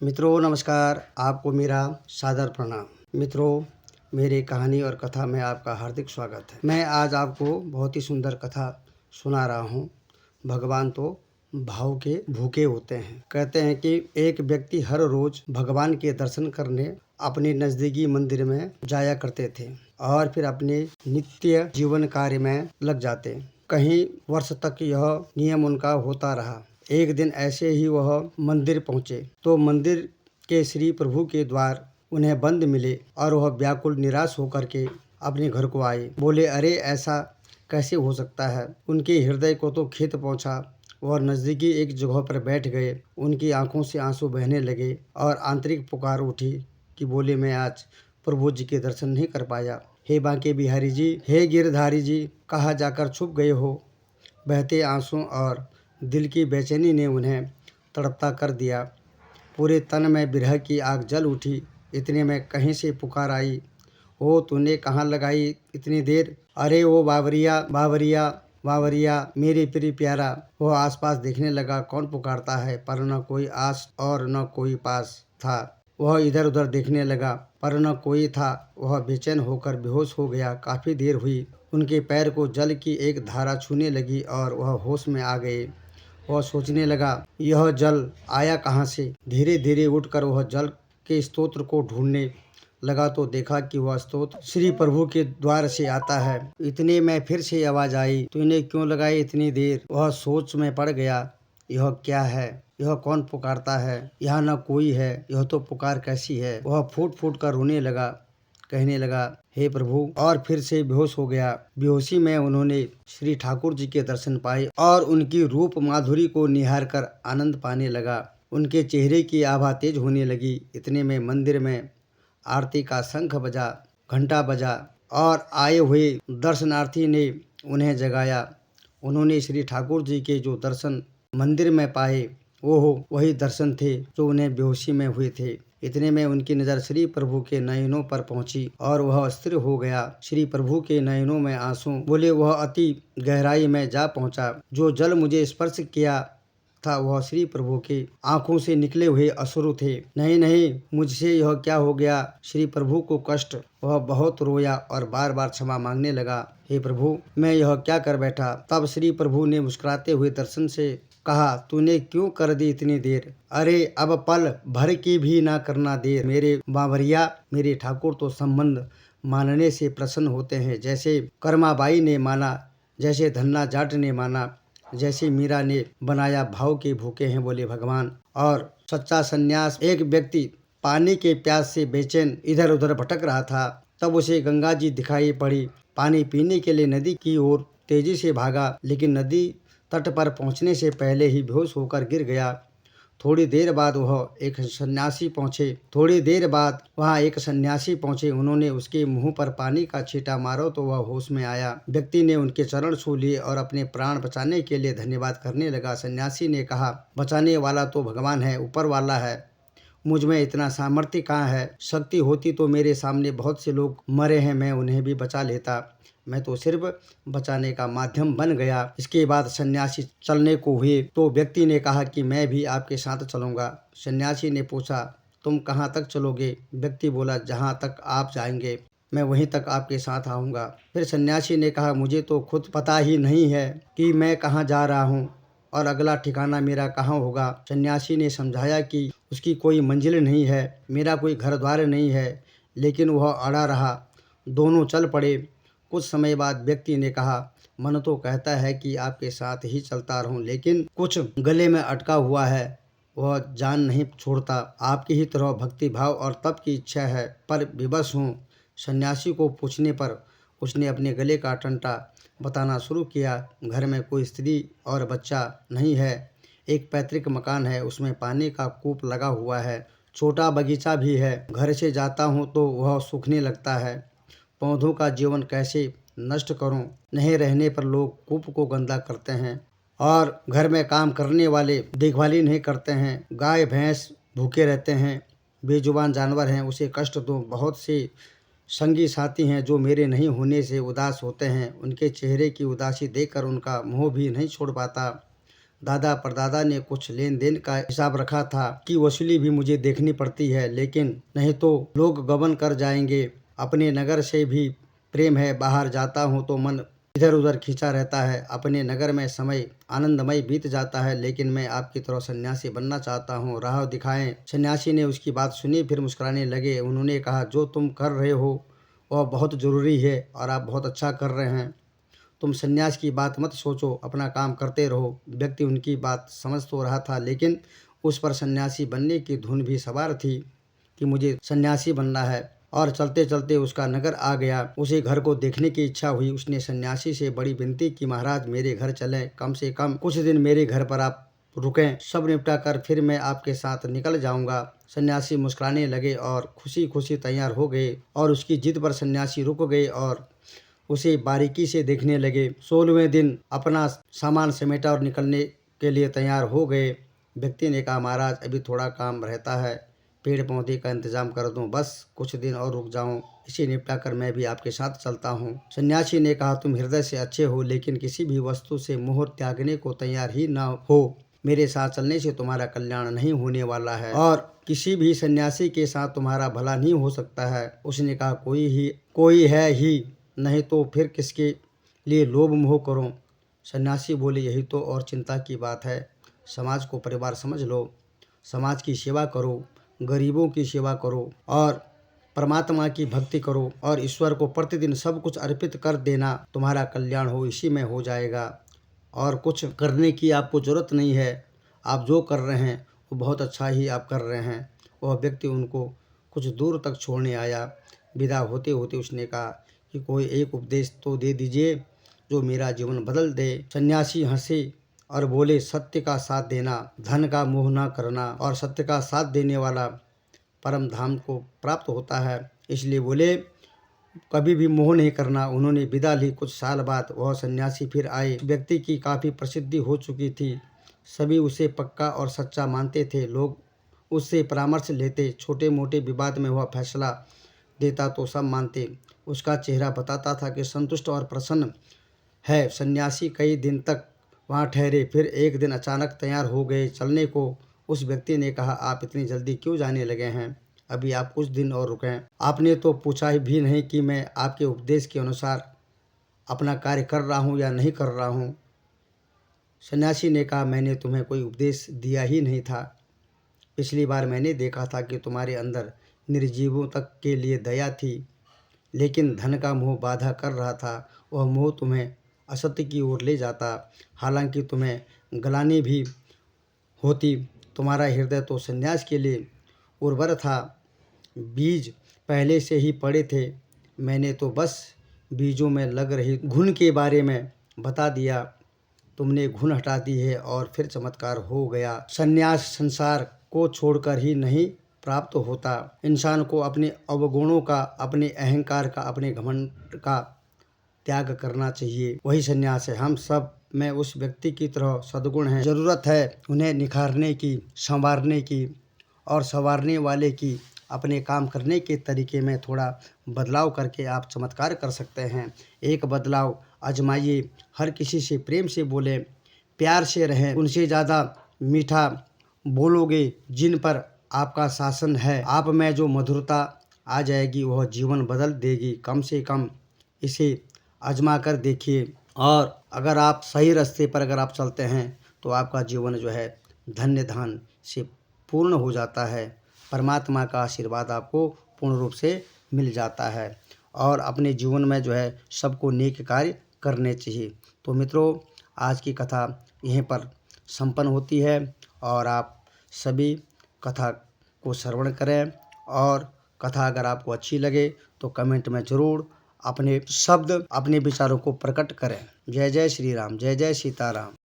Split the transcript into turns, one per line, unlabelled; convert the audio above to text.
मित्रों नमस्कार, आपको मेरा सादर प्रणाम। मित्रों, मेरी कहानी और कथा में आपका हार्दिक स्वागत है। मैं आज आपको बहुत ही सुंदर कथा सुना रहा हूँ। भगवान तो भाव के भूखे होते हैं। कहते हैं कि एक व्यक्ति हर रोज भगवान के दर्शन करने अपने नजदीकी मंदिर में जाया करते थे और फिर अपने नित्य जीवन कार्य में लग जाते। कहीं वर्ष तक यह नियम उनका होता रहा। एक दिन ऐसे ही वह मंदिर पहुंचे तो मंदिर के श्री प्रभु के द्वार उन्हें बंद मिले और वह व्याकुल निराश होकर के अपने घर को आए। बोले, अरे ऐसा कैसे हो सकता है। उनके हृदय को तो खेद पहुंचा। वह नजदीकी एक जगह पर बैठ गए। उनकी आंखों से आंसू बहने लगे और आंतरिक पुकार उठी कि बोले, मैं आज प्रभु जी के दर्शन नहीं कर पाया। हे बांके बिहारी जी, हे गिरधारी जी, कहाँ जाकर छुप गए हो। बहते आंसू और दिल की बेचैनी ने उन्हें तड़पता कर दिया। पूरे तन में विरह की आग जल उठी। इतने में कहीं से पुकार आई, ओ तूने कहाँ लगाई इतनी देर। अरे ओ बावरिया बावरिया बावरिया, मेरे प्रिय प्यारा। वह आसपास देखने लगा, कौन पुकारता है, पर न कोई आस और न कोई पास था। वह इधर उधर देखने लगा पर न कोई था। वह बेचैन होकर बेहोश हो गया। काफी देर हुई। उनके पैर को जल की एक धारा छूने लगी और वह होश में आ गए। वह सोचने लगा, यह जल आया कहाँ से। धीरे धीरे उठकर वह जल के स्तोत्र को ढूंढने लगा तो देखा कि वह स्तोत्र श्री प्रभु के द्वार से आता है। इतने में फिर से आवाज आई, तूने क्यों लगाई इतनी देर। वह सोच में पड़ गया, यह क्या है, यह कौन पुकारता है। यहाँ न कोई है, यह तो पुकार कैसी है। वह फूट फूट कर रोने लगा, कहने लगा, हे प्रभु, और फिर से बेहोश हो गया। बेहोशी में उन्होंने श्री ठाकुर जी के दर्शन पाए और उनकी रूप माधुरी को निहार कर आनंद पाने लगा। उनके चेहरे की आभा तेज होने लगी। इतने में मंदिर में आरती का शंख बजा, घंटा बजा और आए हुए दर्शनार्थी ने उन्हें जगाया। उन्होंने श्री ठाकुर जी के जो दर्शन मंदिर में पाए वो वही दर्शन थे जो उन्हें बेहोशी में हुए थे। इतने में उनकी नज़र श्री प्रभु के नयनों पर पहुंची और वह स्थिर हो गया। श्री प्रभु के नयनों में आंसू। बोले, वह अति गहराई में जा पहुंचा। जो जल मुझे स्पर्श किया था वह श्री प्रभु के आंखों से निकले हुए अश्रु थे। नहीं नहीं, मुझसे यह क्या हो गया। श्री प्रभु को कष्ट। वह बहुत रोया और बार बार क्षमा मांगने लगा, हे प्रभु, मैं यह क्या कर बैठा। तब श्री प्रभु ने मुस्कुराते हुए दर्शन से कहा, तूने क्यों कर दी इतनी देर। अरे अब पल भर की भी ना करना देर। मेरे बावरिया, मेरे ठाकुर तो संबंध मानने से प्रसन्न होते हैं। जैसे कर्माबाई ने माना, जैसे धन्ना जाट ने माना, जैसे मीरा ने बनाया, भाव के भूखे हैं बोले भगवान। और सच्चा सन्यास। एक व्यक्ति पानी के प्यास से बेचैन इधर उधर भटक रहा था। तब उसे गंगा जी दिखाई पड़ी। पानी पीने के लिए नदी की ओर तेजी से भागा, लेकिन नदी तट पर पहुंचने से पहले ही बेहोश होकर गिर गया। थोड़ी देर बाद वहाँ एक सन्यासी पहुंचे। उन्होंने उसके मुंह पर पानी का छींटा मारा तो वह होश में आया। व्यक्ति ने उनके चरण छू लिए और अपने प्राण बचाने के लिए धन्यवाद करने लगा। सन्यासी ने कहा, बचाने वाला तो भगवान है, ऊपर वाला है। मुझ में इतना सामर्थ्य कहाँ है। शक्ति होती तो मेरे सामने बहुत से लोग मरे हैं, मैं उन्हें भी बचा लेता। मैं तो सिर्फ बचाने का माध्यम बन गया। इसके बाद सन्यासी चलने को हुए तो व्यक्ति ने कहा कि मैं भी आपके साथ चलूंगा। सन्यासी ने पूछा, तुम कहाँ तक चलोगे। व्यक्ति बोला, जहाँ तक आप जाएंगे मैं वहीं तक आपके साथ आऊँगा। फिर सन्यासी ने कहा, मुझे तो खुद पता ही नहीं है कि मैं कहाँ जा रहा हूँ और अगला ठिकाना मेरा कहाँ होगा। सन्यासी ने समझाया कि उसकी कोई मंजिल नहीं है, मेरा कोई घर द्वार नहीं है, लेकिन वह अड़ा रहा। दोनों चल पड़े। कुछ समय बाद व्यक्ति ने कहा, मन तो कहता है कि आपके साथ ही चलता रहूं, लेकिन कुछ गले में अटका हुआ है, वह जान नहीं छोड़ता। आपकी ही तरह भक्ति भाव और तप की इच्छा है, पर विवश हूँ। सन्यासी को पूछने पर उसने अपने गले का टंटा बताना शुरू किया। घर में कोई स्त्री और बच्चा नहीं है। एक पैतृक मकान है, उसमें पानी का कूप लगा हुआ है, छोटा बगीचा भी है। घर से जाता हूँ तो वह सूखने लगता है। पौधों का जीवन कैसे नष्ट करूं। नहीं रहने पर लोग कूप को गंदा करते हैं और घर में काम करने वाले देखभाल ही नहीं करते हैं। गाय भैंस भूखे रहते हैं, बेजुबान जानवर हैं, उसे कष्ट दो। बहुत से संगी साथी हैं जो मेरे नहीं होने से उदास होते हैं। उनके चेहरे की उदासी देखकर उनका मोह भी नहीं छोड़ पाता। दादा परदादा ने कुछ लेन देन का हिसाब रखा था कि वसूली भी मुझे देखनी पड़ती है, लेकिन नहीं तो लोग गबन कर जाएंगे। अपने नगर से भी प्रेम है, बाहर जाता हूँ तो मन इधर उधर खींचा रहता है। अपने नगर में समय आनंदमय बीत जाता है, लेकिन मैं आपकी तरह सन्यासी बनना चाहता हूँ, राह दिखाएं। सन्यासी ने उसकी बात सुनी, फिर मुस्कुराने लगे। उन्होंने कहा, जो तुम कर रहे हो वह बहुत ज़रूरी है और आप बहुत अच्छा कर रहे हैं। तुम सन्यास की बात मत सोचो, अपना काम करते रहो। व्यक्ति उनकी बात समझ तो रहा था, लेकिन उस पर सन्यासी बनने की धुन भी सवार थी कि मुझे सन्यासी बनना है। और चलते चलते उसका नगर आ गया। उसे घर को देखने की इच्छा हुई। उसने सन्यासी से बड़ी विनती की, महाराज मेरे घर चलें, कम से कम कुछ दिन मेरे घर पर आप रुकें, सब निपटा कर फिर मैं आपके साथ निकल जाऊंगा। सन्यासी मुस्कुराने लगे और खुशी खुशी तैयार हो गए और उसकी जिद पर सन्यासी रुक गए और उसे बारीकी से देखने लगे। 16वें दिन अपना सामान समेटा और निकलने के लिए तैयार हो गए। व्यक्ति ने कहा, महाराज अभी थोड़ा काम रहता है, पेड़ पौधे का इंतजाम कर दूं, बस कुछ दिन और रुक जाऊं, इसे निपटा कर मैं भी आपके साथ चलता हूं। सन्यासी ने कहा, तुम हृदय से अच्छे हो, लेकिन किसी भी वस्तु से मोह त्यागने को तैयार ही ना हो। मेरे साथ चलने से तुम्हारा कल्याण नहीं होने वाला है और किसी भी सन्यासी के साथ तुम्हारा भला नहीं हो सकता है। उसने कहा, कोई है ही नहीं तो फिर किसके लिए लोभ मोह करो। सन्यासी बोले, यही तो और चिंता की बात है। समाज को परिवार समझ लो, समाज की सेवा करो, गरीबों की सेवा करो और परमात्मा की भक्ति करो और ईश्वर को प्रतिदिन सब कुछ अर्पित कर देना। तुम्हारा कल्याण हो इसी में हो जाएगा और कुछ करने की आपको ज़रूरत नहीं है। आप जो कर रहे हैं वो बहुत अच्छा ही आप कर रहे हैं। वह व्यक्ति उनको कुछ दूर तक छोड़ने आया। विदा होते होते उसने कहा कि कोई एक उपदेश तो दे दीजिए जो मेरा जीवन बदल दे। सन्यासी हंसे और बोले, सत्य का साथ देना, धन का मोह न करना और सत्य का साथ देने वाला परम धाम को प्राप्त होता है, इसलिए बोले कभी भी मोह नहीं करना। उन्होंने विदा ली। कुछ साल बाद वह सन्यासी फिर आए। व्यक्ति की काफ़ी प्रसिद्धि हो चुकी थी, सभी उसे पक्का और सच्चा मानते थे। लोग उससे परामर्श लेते, छोटे मोटे विवाद में वह फैसला देता तो सब मानते। उसका चेहरा बताता था कि संतुष्ट और प्रसन्न है। सन्यासी कई दिन तक वहाँ ठहरे, फिर एक दिन अचानक तैयार हो गए चलने को। उस व्यक्ति ने कहा, आप इतनी जल्दी क्यों जाने लगे हैं? अभी आप कुछ दिन और रुकें। आपने तो पूछा भी नहीं कि मैं आपके उपदेश के अनुसार अपना कार्य कर रहा हूँ या नहीं कर रहा हूँ। सन्यासी ने कहा, मैंने तुम्हें कोई उपदेश दिया ही नहीं था। पिछली बार मैंने देखा था कि तुम्हारे अंदर निर्जीवों तक के लिए दया थी, लेकिन धन का मोह बाधा कर रहा था। वह मोह तुम्हें असत्य की ओर ले जाता, हालांकि तुम्हें गलानी भी होती। तुम्हारा हृदय तो सन्यास के लिए उर्वर था, बीज पहले से ही पड़े थे। मैंने तो बस बीजों में लग रही घुन के बारे में बता दिया, तुमने घुन हटा दी है और फिर चमत्कार हो गया। सन्यास संसार को छोड़कर ही नहीं प्राप्त होता। इंसान को अपने अवगुणों का, अपने अहंकार का, अपने घमंड का त्याग करना चाहिए, वही सन्यास है। हम सब में उस व्यक्ति की तरह सद्गुण हैं, ज़रूरत है उन्हें निखारने की, संवारने की और संवारने वाले की। अपने काम करने के तरीके में थोड़ा बदलाव करके आप चमत्कार कर सकते हैं। एक बदलाव आजमाइए, हर किसी से प्रेम से बोलें, प्यार से रहें। उनसे ज़्यादा मीठा बोलोगे जिन पर आपका शासन है, आप में जो मधुरता आ जाएगी वह जीवन बदल देगी। कम से कम इसे आजमा कर देखिए और अगर आप सही रास्ते पर अगर आप चलते हैं तो आपका जीवन जो है धन्य धान से पूर्ण हो जाता है। परमात्मा का आशीर्वाद आपको पूर्ण रूप से मिल जाता है और अपने जीवन में जो है सबको नेक कार्य करने चाहिए। तो मित्रों, आज की कथा यहीं पर संपन्न होती है और आप सभी कथा को श्रवण करें और कथा अगर आपको अच्छी लगे तो कमेंट में ज़रूर अपने शब्द, अपने विचारों को प्रकट करें। जय जय श्री राम, जय जय सीताराम।